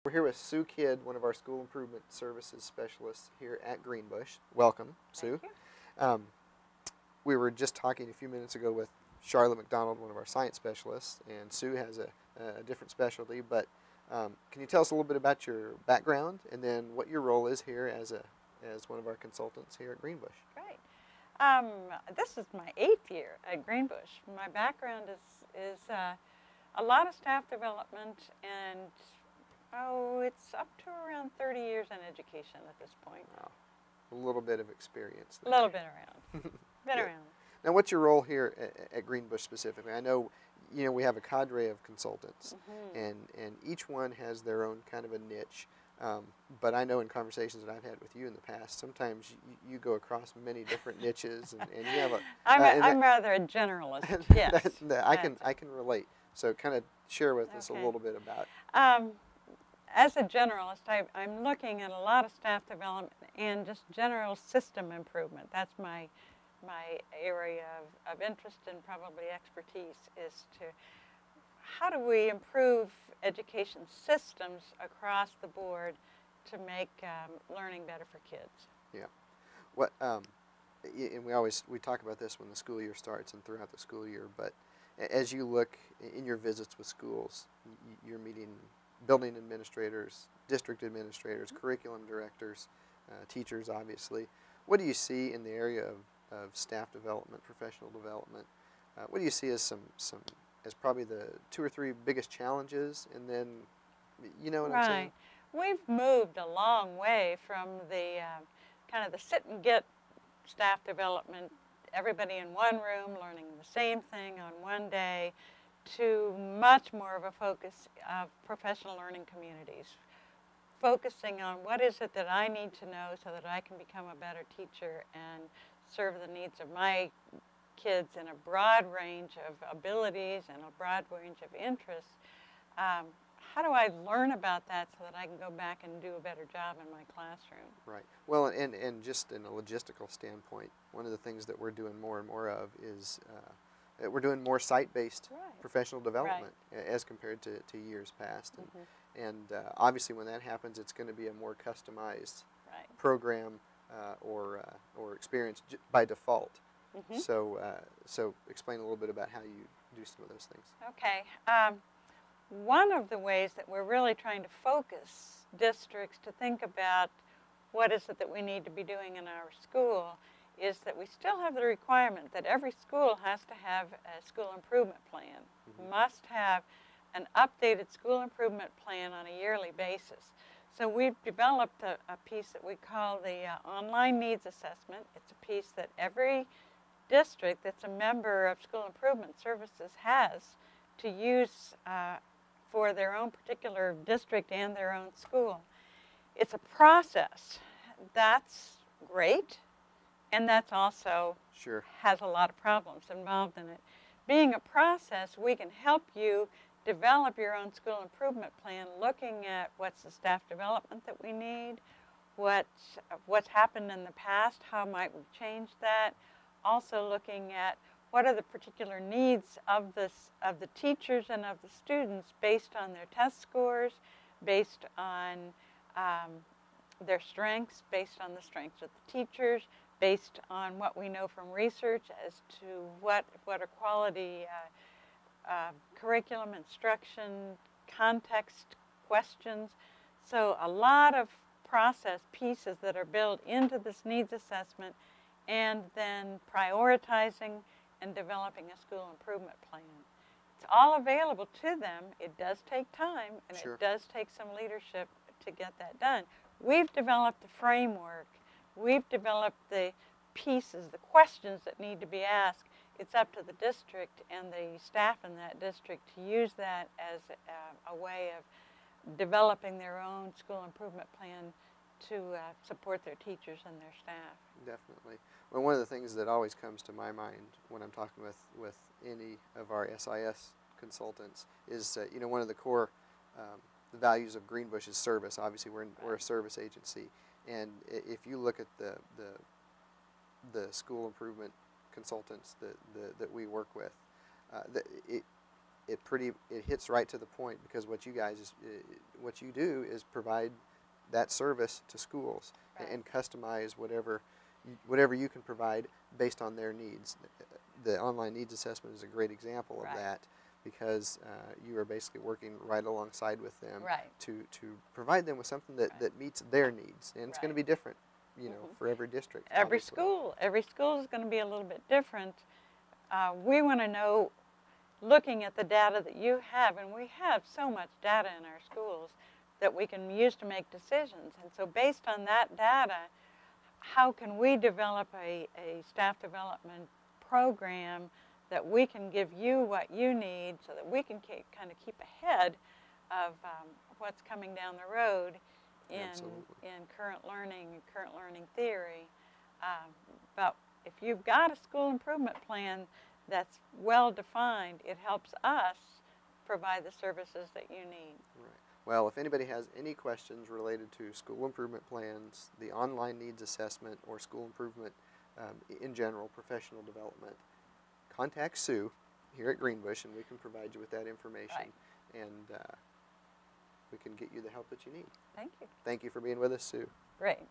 We're here with Sue Kidd, one of our school improvement services specialists here at Greenbush. Welcome, Sue. Thank you. We were just talking a few minutes ago with Charlotte McDonald, one of our science specialists, and Sue has a different specialty. But can you tell us a little bit about your background and then what your role is here as one of our consultants here at Greenbush? Great. This is my 8th year at Greenbush. My background is a lot of staff development, and it's up to around 30 years in education at this point. Wow. A little bit of experience there. A little bit around. Been around. Now, what's your role here at Greenbush specifically? I know, we have a cadre of consultants, and each one has their own kind of a niche. But I know in conversations that I've had with you in the past, sometimes you go across many different niches, and you have a. I'm rather a generalist. Yes, I can relate. So, kind of share with us a little bit about. As a generalist, I'm looking at a lot of staff development and just general system improvement. That's my area of interest and probably expertise, is to how do we improve education systems across the board to make learning better for kids. Yeah. What and we talk about this when the school year starts and throughout the school year, but as you look in your visits with schools, you're meeting building administrators, district administrators, curriculum directors, teachers, obviously. What do you see in the area of staff development, professional development? What do you see as as probably the 2 or 3 biggest challenges? And then, you know what I'm saying? Right. We've moved a long way from the kind of the sit and get staff development, everybody in one room learning the same thing on one day, to much more of a focus of professional learning communities, focusing on what is it that I need to know so that I can become a better teacher and serve the needs of my kids in a broad range of abilities and a broad range of interests. How do I learn about that so that I can go back and do a better job in my classroom? Right. Well, and just in a logistical standpoint, one of the things that we're doing more and more of is we're doing more site-based professional development as compared to years past. And obviously when that happens, it's going to be a more customized program or experience by default. So explain a little bit about how you do some of those things. Okay. One of the ways that we're really trying to focus districts to think about what is it that we need to be doing in our school is that we still have the requirement that every school has to have a school improvement plan, must have an updated school improvement plan on a yearly basis. So we've developed a piece that we call the online needs assessment. It's a piece that every district that's a member of school improvement services has to use for their own particular district and their own school. It's a process. That's great. And that's also has a lot of problems involved in it. Being a process, we can help you develop your own school improvement plan, looking at what's the staff development that we need, what's happened in the past, how might we change that. Also looking at what are the particular needs of the teachers and of the students based on their test scores, based on their strengths, based on the strengths of the teachers, based on what we know from research as to what are quality curriculum, instruction, context questions. So a lot of process pieces that are built into this needs assessment, and then prioritizing and developing a school improvement plan. It's all available to them. It does take time, and it does take some leadership to get that done. We've developed the framework. We've developed the pieces, the questions that need to be asked. It's up to the district and the staff in that district to use that as a way of developing their own school improvement plan to support their teachers and their staff. Definitely. Well, one of the things that always comes to my mind when I'm talking with any of our SIS consultants is, one of the core the values of Greenbush is service. Obviously, we're a service agency, and if you look at the school improvement consultants that we work with, it hits right to the point, because what you guys what you do is provide that service to schools, Right. and customize whatever you can provide based on their needs. The online needs assessment is a great example of Right. that, because you are basically working right alongside with them Right. to provide them with something that, Right. that meets their needs, and it's going to Right. be different, you know, for every district. Every obviously. school is going to be a little bit different. We want to know, looking at the data that you have, and we have so much data in our schools that we can use to make decisions. And so based on that data, how can we develop a staff development program that we can give you what you need, so that we can kind of keep ahead of what's coming down the road in current learning theory. But if you've got a school improvement plan that's well defined, it helps us provide the services that you need. Right. Well, if anybody has any questions related to school improvement plans, the online needs assessment, or school improvement in general, professional development, contact Sue here at Greenbush, and we can provide you with that information. Right. And we can get you the help that you need. Thank you. Thank you for being with us, Sue. Great.